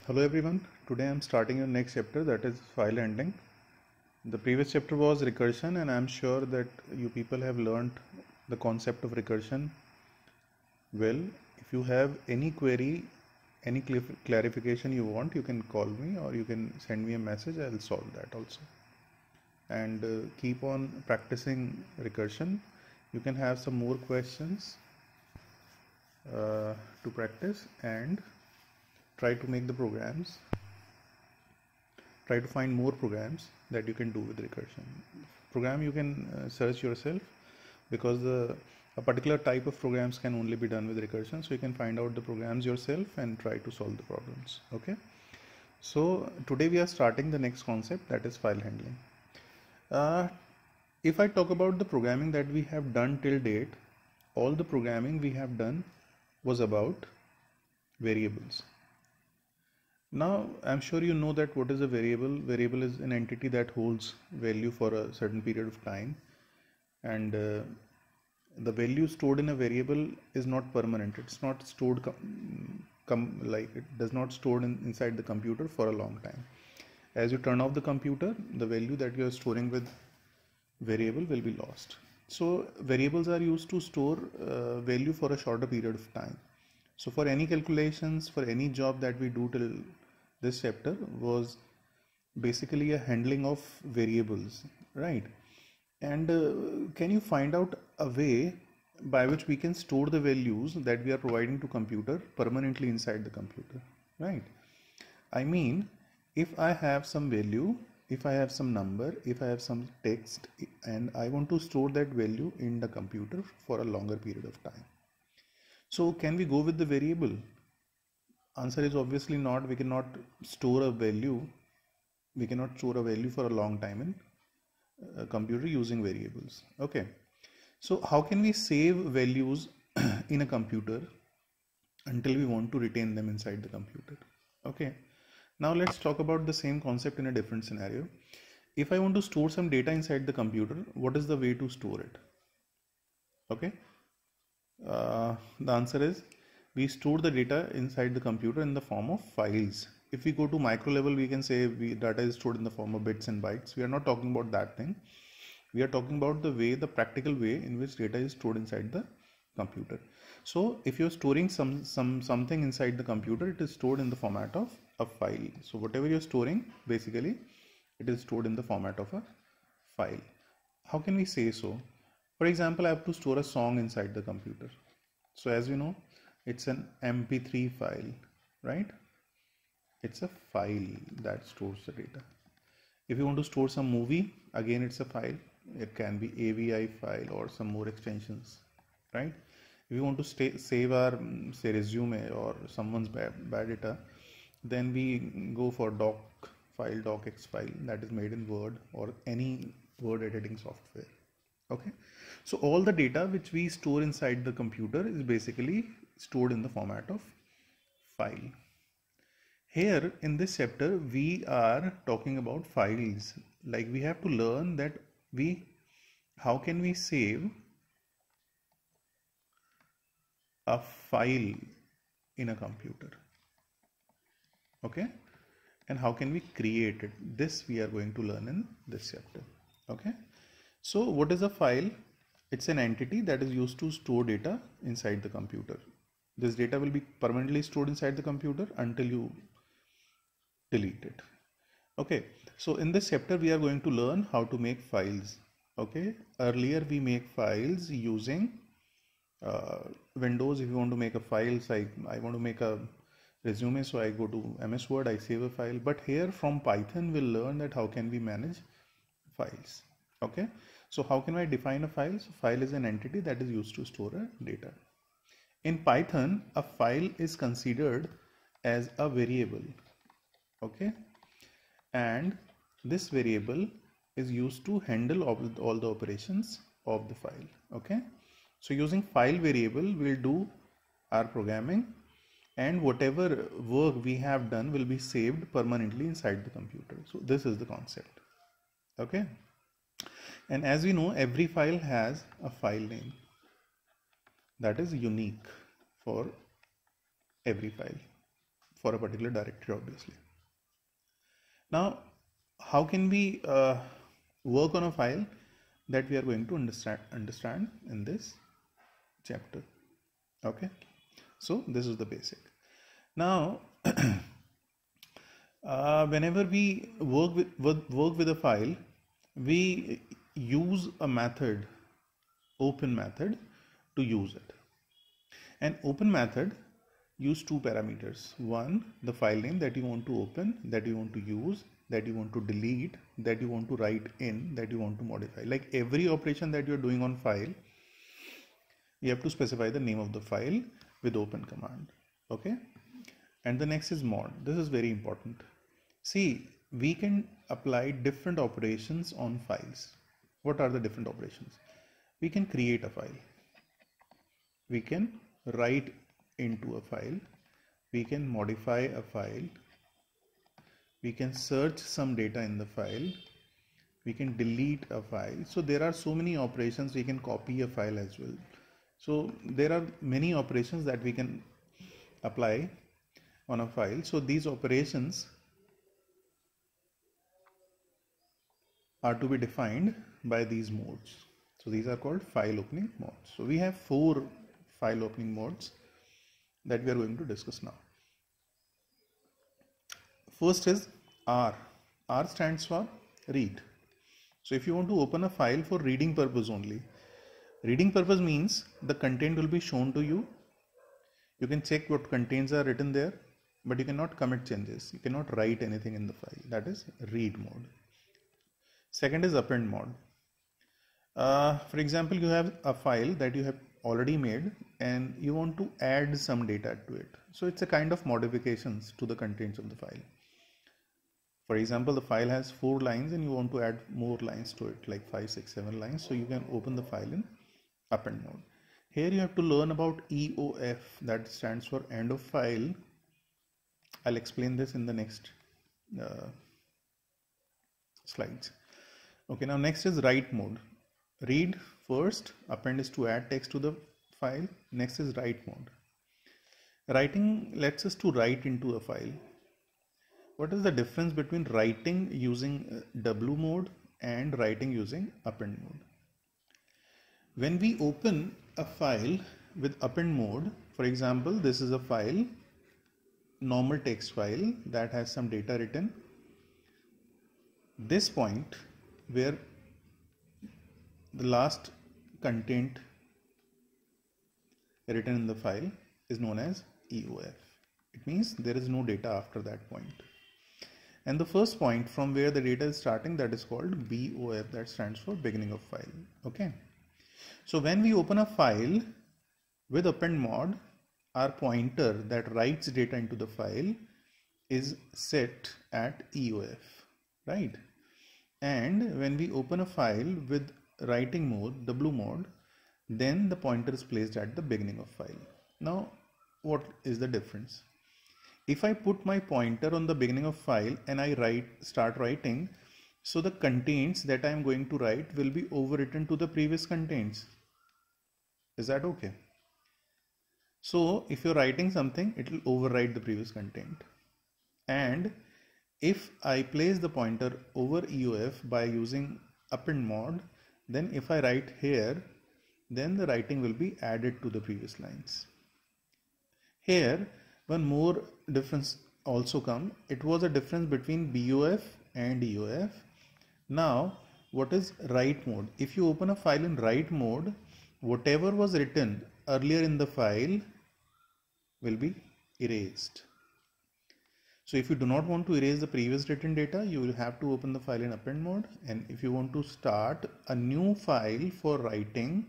Hello everyone, today I am starting your next chapter, that is file handling. The previous chapter was recursion, and I am sure that you people have learned the concept of recursion well. If you have any query, any clarification you want, you can call me or you can send me a message. I will solve that also. And keep on practicing recursion. You can have some more questions to practice and try to make the programs. Try to find more programs that you can do with recursion. Program you can search yourself, because a particular type of programs can only be done with recursion, so you can find out the programs yourself and try to solve the problems. Okay, so today we are starting the next concept, that is file handling. If I talk about the programming that we have done till date, all the programming we have done was about variables. Now, I'm sure you know that what is a variable. Variable is an entity that holds value for a certain period of time, and the value stored in a variable is not permanent. It's not stored like it does not stored inside the computer for a long time. As you turn off the computer, the value that you are storing with variable will be lost. So variables are used to store value for a shorter period of time. So for any calculations, for any job that we do till this chapter was basically a handling of variables, right? And can you find out a way by which we can store the values that we are providing to computer permanently inside the computer, right? I mean, if I have some value, if I have some number, if I have some text, and I want to store that value in the computer for a longer period of time. So can we go with the variable? Answer is obviously not. We cannot store a value. We cannot store a value for a long time in a computer using variables. Okay. So how can we save values in a computer until we want to retain them inside the computer? Okay. Now let's talk about the same concept in a different scenario. If I want to store some data inside the computer, what is the way to store it? Okay. The answer is we store the data inside the computer in the form of files. If we go to micro level, we can say data is stored in the form of bits and bytes. We are not talking about that thing. We are talking about the practical way in which data is stored inside the computer. So if you're storing something inside the computer, it is stored in the format of a file. So whatever you're storing, basically it is stored in the format of a file. How can we say so? For example, I have to store a song inside the computer. So as you know, it's an MP3 file, right? It's a file that stores the data. If you want to store some movie, again it's a file. It can be AVI file or some more extensions, right? If you want to save our say resume or someone's biodata, then we go for doc file, docx file, that is made in Word or any word editing software. Okay, so all the data which we store inside the computer is basically stored in the format of file. Here in this chapter we are talking about files. Like we have to learn that how can we save a file in a computer, okay, and how can we create it. This we are going to learn in this chapter. Okay, so what is a file? It's an entity that is used to store data inside the computer. This data will be permanently stored inside the computer until you delete it. Okay, so in this chapter we are going to learn how to make files. Okay, earlier we make files using Windows. If you want to make a file, like I want to make a resume, so I go to MS Word, I save a file. But here from Python we'll learn that how can we manage files. Okay, so how can I define a file? So file is an entity that is used to store a data. In Python, a file is considered as a variable. Okay, and this variable is used to handle all the operations of the file. Okay, so using file variable we'll do our programming, and whatever work we have done will be saved permanently inside the computer. So this is the concept. Okay, and as we know, every file has a file name that is unique for every file. for a particular directory, obviously. Now, how can we work on a file that we are going to understand in this chapter? Okay, so this is the basic. Now, whenever we work with a file, we use a method, open method, to use it. An open method use two parameters. One, the file name that you want to open, that you want to use, that you want to delete, that you want to write in, that you want to modify. Like every operation that you're doing on file, you have to specify the name of the file with open command. Okay. And the next is mod. This is very important. See, we can apply different operations on files. What are the different operations? We can create a file. We can write into a file. We can modify a file. We can search some data in the file. We can delete a file. So there are so many operations. We can copy a file as well. So there are many operations that we can apply on a file. So these operations are to be defined by these modes. So these are called file opening modes. So we have 4 file opening modes that we are going to discuss now. First is R. R stands for read. So if you want to open a file for reading purpose only, reading purpose means the content will be shown to you. You can check what contents are written there, but you cannot commit changes. You cannot write anything in the file. That is read mode. Second is append mode. For example, you have a file that you have already made and you want to add some data to it. So it's a kind of modifications to the contents of the file. For example, the file has 4 lines and you want to add more lines to it, like 5, 6, 7 lines. So you can open the file in append mode. Here you have to learn about EOF, that stands for end of file. I'll explain this in the next slides. Okay, now next is write mode. Read first, append is to add text to the file. Next is write mode. Writing lets us to write into a file. What is the difference between writing using W mode and writing using append mode? When we open a file with append mode, for example, this is a file, normal text file that has some data written. This point where the last content written in the file is known as EOF. It means there is no data after that point. And the first point from where the data is starting, that is called BOF, that stands for beginning of file. Okay. So when we open a file with append mode, our pointer that writes data into the file is set at EOF, right? And when we open a file with writing mode, W mode, then the pointer is placed at the beginning of file. Now, what is the difference? If I put my pointer on the beginning of file and I start writing, so the contents that I am going to write will be overwritten to the previous contents. Is that okay? So if you're writing something, it will overwrite the previous content. And if I place the pointer over EOF by using append mode, then if I write here, then the writing will be added to the previous lines. Here, one more difference also come. It was a difference between BOF and EOF. Now, what is write mode? If you open a file in write mode, whatever was written earlier in the file will be erased. So if you do not want to erase the previous written data, you will have to open the file in append mode. And if you want to start a new file for writing,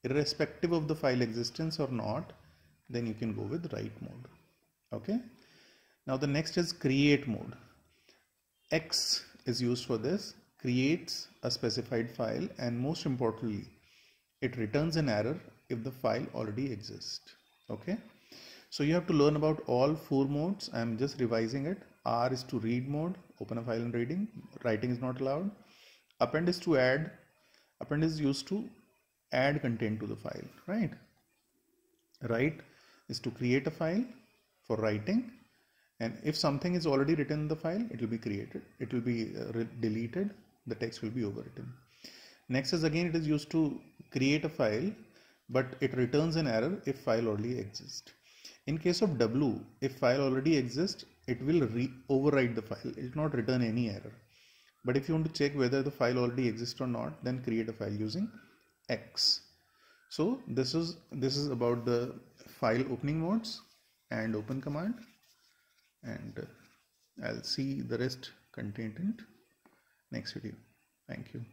irrespective of the file existence or not, then you can go with write mode. Okay. Now the next is create mode. X is used for this, creates a specified file, and most importantly, it returns an error if the file already exists. Okay. So you have to learn about all 4 modes. I am just revising it. R is to read mode, open a file and reading. Writing is not allowed. Append is to add. Append is used to add content to the file, right? Write is to create a file for writing. And if something is already written in the file, it will be created, it will be deleted, the text will be overwritten. Next is again, it is used to create a file, but it returns an error if file already exists. In case of W, if file already exists, it will overwrite the file, it will not return any error. But if you want to check whether the file already exists or not, then create a file using X. So this is about the file opening modes and open command, and I'll see the rest contained in next video. Thank you.